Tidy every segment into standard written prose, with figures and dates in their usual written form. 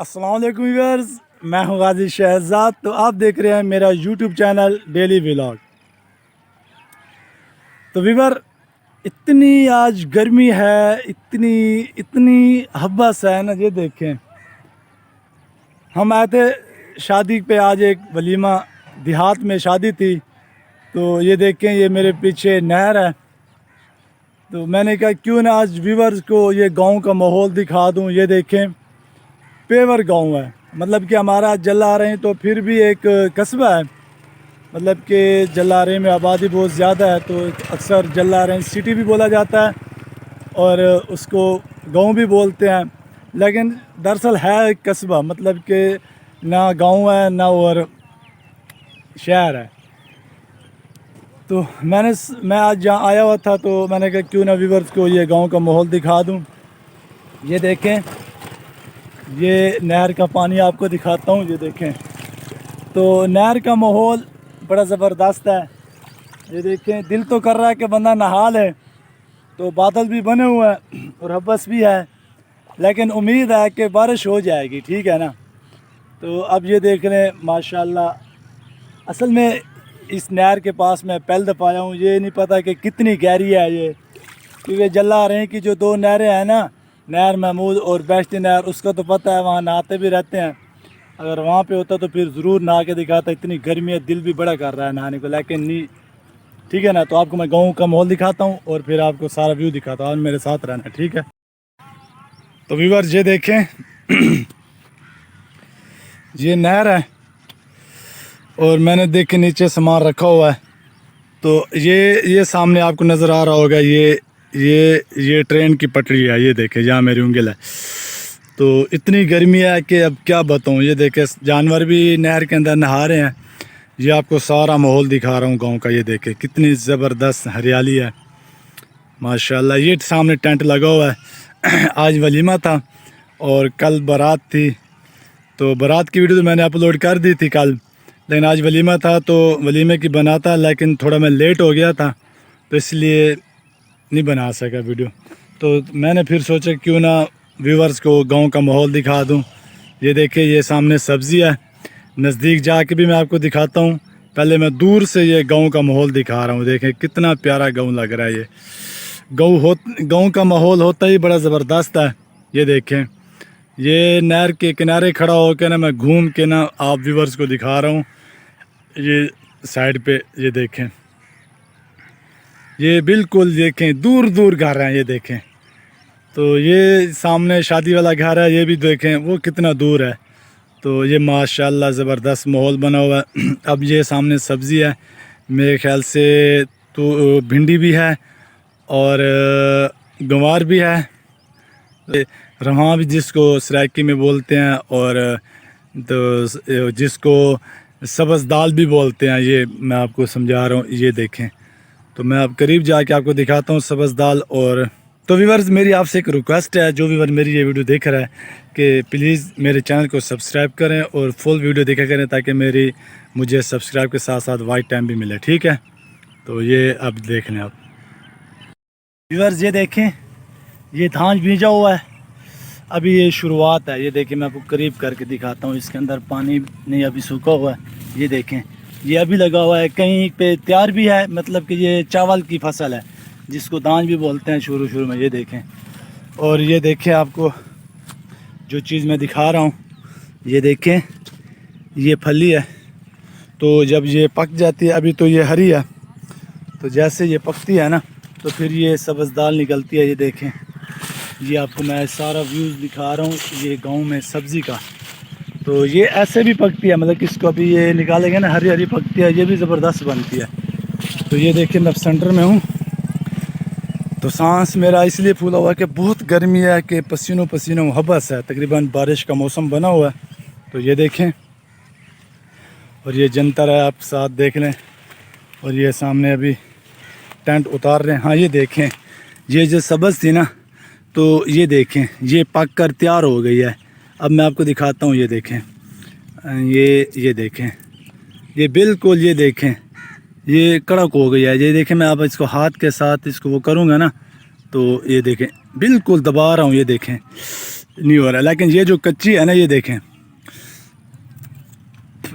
अस्सलाम वालेकुम व्यूअर्स, मैं हूं गाजी शहजाद। तो आप देख रहे हैं मेरा यूट्यूब चैनल डेली व्लॉग। तो व्यूअर, इतनी आज गर्मी है, इतनी इतनी हब्बस है ना। ये देखें, हम आए थे शादी पे, आज एक वलीमा देहात में शादी थी। तो ये देखें, ये मेरे पीछे नहर है। तो मैंने कहा क्यों ना आज व्यूअर्स को ये गांव का माहौल दिखा दूं। ये देखें, पेवर गांव है, मतलब कि हमारा जलारे तो फिर भी एक कस्बा है, मतलब कि जलारे में आबादी बहुत ज़्यादा है। तो अक्सर जलारे सिटी भी बोला जाता है और उसको गांव भी बोलते हैं, लेकिन दरअसल है एक कस्बा, मतलब कि ना गांव है ना और शहर है। तो मैं आज जहाँ आया हुआ था, तो मैंने कहा क्यों ना व्यूअर्स को ये गांव का माहौल दिखा दूं। ये देखें, ये नहर का पानी आपको दिखाता हूँ। ये देखें, तो नहर का माहौल बड़ा ज़बरदस्त है। ये देखें, दिल तो कर रहा है कि बंदा नहा ले। तो बादल भी बने हुए हैं और हब्बस भी है, लेकिन उम्मीद है कि बारिश हो जाएगी, ठीक है ना। तो अब ये देख लें, माशाल्लाह। असल में इस नहर के पास मैं पहले दफ़ा आया हूँ। ये नहीं पता कि कितनी गहरी है ये, क्योंकि जलारें की जो दो नहरें हैं ना, नहर महमूद और बेश्ती नहर, उसका तो पता है, वहाँ नहाते भी रहते हैं। अगर वहाँ पे होता तो फिर ज़रूर नहा के दिखाता। इतनी गर्मी है, दिल भी बड़ा कर रहा है नहाने को, लेकिन नहीं, ठीक है ना। तो आपको मैं गाँव का माहौल दिखाता हूँ और फिर आपको सारा व्यू दिखाता हूँ, और मेरे साथ रहना, ठीक है। तो व्यूअर्स ये देखें, ये नहर है और मैंने देख के नीचे सामान रखा हुआ है। तो ये सामने आपको नज़र आ रहा होगा, ये ट्रेन की पटरी है। ये देखें, जहाँ मेरी उंगल है। तो इतनी गर्मी है कि अब क्या बताऊँ। ये देखें, जानवर भी नहर के अंदर नहा रहे हैं। ये आपको सारा माहौल दिखा रहा हूँ गांव का। ये देखें कितनी ज़बरदस्त हरियाली है, माशाल्लाह। ये सामने टेंट लगा हुआ है। आज वलीमा था और कल बारात थी। तो बारात की वीडियो तो मैंने अपलोड कर दी थी कल, लेकिन आज वलीमा था तो वलीमे की बनाता, लेकिन थोड़ा मैं लेट हो गया था, तो इसलिए नहीं बना सका वीडियो। तो मैंने फिर सोचा क्यों ना व्यूवर्स को गांव का माहौल दिखा दूं। ये देखिए, ये सामने सब्ज़ी है। नज़दीक जाके भी मैं आपको दिखाता हूं। पहले मैं दूर से ये गांव का माहौल दिखा रहा हूं। देखें कितना प्यारा गांव लग रहा है। ये गांव का माहौल होता ही बड़ा ज़बरदस्त है। ये देखें, ये नहर के किनारे खड़ा होकर ना मैं घूम के ना आप व्यूवर्स को दिखा रहा हूँ। ये साइड पे ये देखें, ये बिल्कुल देखें दूर दूर घर हैं। ये देखें, तो ये सामने शादी वाला घर है, ये भी देखें वो कितना दूर है। तो ये माशाल्लाह ज़बरदस्त माहौल बना हुआ है। अब ये सामने सब्ज़ी है, मेरे ख्याल से तो भिंडी भी है और गंवार भी है, रहा भी जिसको सराइकी में बोलते हैं, और तो जिसको सब्ज़ दाल भी बोलते हैं। ये मैं आपको समझा रहा हूँ। ये देखें, तो मैं अब करीब जाके आपको दिखाता हूँ सब्ज़ दाल। और तो व्यूअर्स, मेरी आपसे एक रिक्वेस्ट है, जो व्यूअर मेरी ये वीडियो देख रहा है, कि प्लीज़ मेरे चैनल को सब्सक्राइब करें और फुल वीडियो देखा करें, ताकि मुझे सब्सक्राइब के साथ साथ वाइट टाइम भी मिले, ठीक है। तो ये अब देख लें आप व्यूअर्स, ये देखें, ये धान बीजा हुआ है, अभी ये शुरुआत है। ये देखें, मैं आपको करीब करके दिखाता हूँ। इसके अंदर पानी नहीं, अभी सूखा हुआ है। ये देखें, ये अभी लगा हुआ है, कहीं पे तैयार भी है, मतलब कि ये चावल की फसल है, जिसको दान भी बोलते हैं शुरू में। ये देखें, और ये देखें, आपको जो चीज़ मैं दिखा रहा हूँ, ये देखें, ये फली है। तो जब ये पक जाती है, अभी तो ये हरी है, तो जैसे ये पकती है ना, तो फिर ये सब्ज़ दाल निकलती है। ये देखें, ये आपको मैं सारा व्यूज़ दिखा रहा हूँ ये गांव में सब्ज़ी का। तो ये ऐसे भी पकती है, मतलब किसको अभी ये निकालेंगे ना, हरी हरी पकती है, ये भी ज़बरदस्त बनती है। तो ये देखिए, मैं सेंटर में हूँ, तो सांस मेरा इसलिए फूला हुआ है कि बहुत गर्मी है, कि पसीनों हबस है, तकरीबन बारिश का मौसम बना हुआ है। तो ये देखें, और ये जंतर है, आप साथ देख लें। और ये सामने अभी टेंट उतार रहे हैं। हाँ, ये देखें, ये जो सब्ज़ थी ना, तो ये देखें, ये पक कर तैयार हो गई है। अब मैं आपको दिखाता हूँ। ये देखें, ये देखें, ये बिल्कुल, ये देखें, ये कड़क हो गई है। ये देखें, मैं अब इसको हाथ के साथ इसको वो करूँगा ना, तो ये देखें, बिल्कुल दबा रहा हूँ। ये देखें, नहीं हो रहा। लेकिन ये जो कच्ची है ना, ये देखें,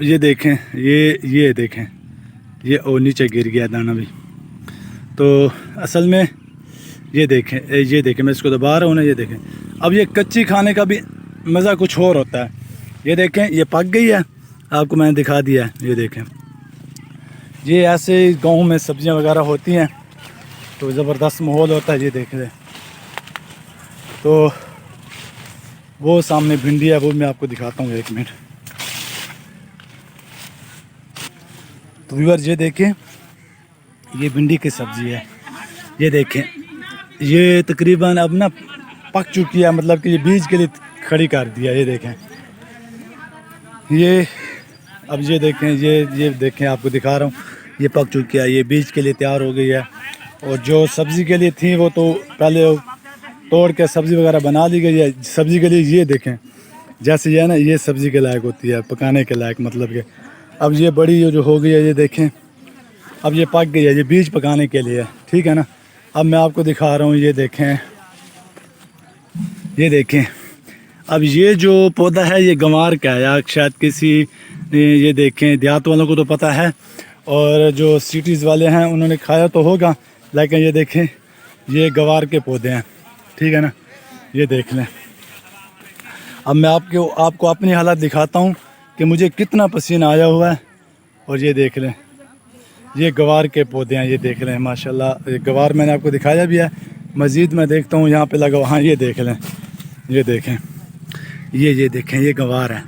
ये देखें, ये देखें, ये और नीचे गिर गया दाना भी। तो असल में ये देखें मैं इसको दबा रहा हूँ ना, ये देखें। अब ये कच्ची खाने का भी मज़ा कुछ और होता है। ये देखें, ये पक गई है, आपको मैंने दिखा दिया है। ये देखें, ये ऐसे गाँव में सब्जियां वगैरह होती हैं तो ज़बरदस्त माहौल होता है। ये देख रहे, तो वो सामने भिंडी है, वो मैं आपको दिखाता हूँ, 1 मिनट। तो व्यूअर ये देखें, ये भिंडी की सब्ज़ी है। ये देखें, ये तकरीबन अब ना पक चुकी है, मतलब कि ये बीज के लिए खड़ी कर दिया। ये देखें, ये अब ये देखें, आपको दिखा रहा हूँ, ये पक चुकी है, ये बीज के लिए तैयार हो गई है। और जो सब्ज़ी के लिए थी वो तो पहले तोड़ के सब्ज़ी वगैरह बना ली गई है। सब्ज़ी के लिए ये देखें, जैसे ये ना, ये सब्ज़ी के लायक होती है, पकाने के लायक, मतलब कि अब ये बड़ी जो हो गई है, ये देखें, अब ये पक गई है, ये बीज पकाने के लिए है, ठीक है ना। अब मैं आपको दिखा रहा हूँ, ये देखें, अब ये जो पौधा है ये गंवार का है, या शायद किसी, ये देखें, देहात वालों को तो पता है, और जो सिटीज़ वाले हैं उन्होंने खाया तो होगा। लेकिन ये देखें, ये गंवार के पौधे हैं, ठीक है ना। ये देख लें। अब मैं आपको अपनी हालत दिखाता हूँ कि मुझे कितना पसीना आया हुआ है। और ये देख लें, ये गंवार के पौधे हैं, ये देख लें, माशाल्लाह। ये गंवार मैंने आपको दिखाया भी है, मज़ीद मैं देखता हूँ यहाँ पे लगा हुआ। हाँ, ये देख लें, ये देखें, ये देखें, ये गंवार है।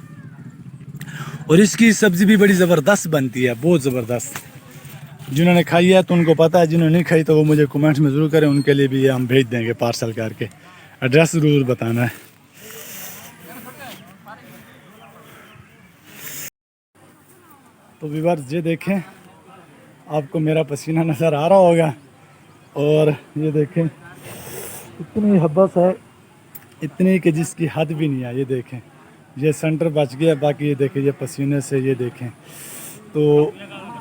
और इसकी सब्ज़ी भी बड़ी ज़बरदस्त बनती है, बहुत ज़बरदस्त। जिन्होंने खाई है तो उनको पता है, जिन्होंने नहीं खाई तो वो मुझे कमेंट्स में ज़रूर करें, उनके लिए भी ये हम भेज देंगे पार्सल करके। एड्रेस ज़रूर बताना है। तो व्यूअर्स, ये देखें, आपको मेरा पसीना नज़र आ रहा होगा। और ये देखें, इतनी हब्बस है, इतनी कि जिसकी हद भी नहीं है। ये देखें, ये सेंटर बच गया, बाकी ये देखें, ये पसीने से, ये देखें। तो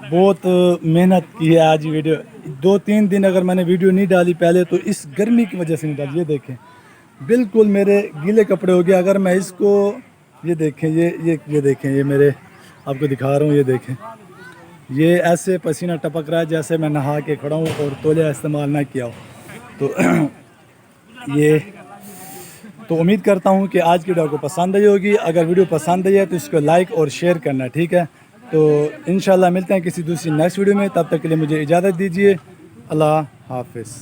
बहुत मेहनत की है आज वीडियो। 2-3 दिन अगर मैंने वीडियो नहीं डाली पहले, तो इस गर्मी की वजह से नहीं डाली। ये देखें, बिल्कुल मेरे गीले कपड़े हो गए। अगर मैं इसको, ये देखें, ये देखें, ये मेरे आपको दिखा रहा हूँ, ये देखें, ये ऐसे पसीना टपक रहा है जैसे मैं नहा के खड़ा हूँ और तौलिया इस्तेमाल ना किया हो। तो ये, तो उम्मीद करता हूँ कि आज की वीडियो को पसंद आई होगी। अगर वीडियो पसंद आई है तो इसको लाइक और शेयर करना, ठीक है। तो इंशाल्लाह मिलते हैं किसी दूसरी नेक्स्ट वीडियो में। तब तक के लिए मुझे इजाज़त दीजिए। अल्लाह हाफिज़।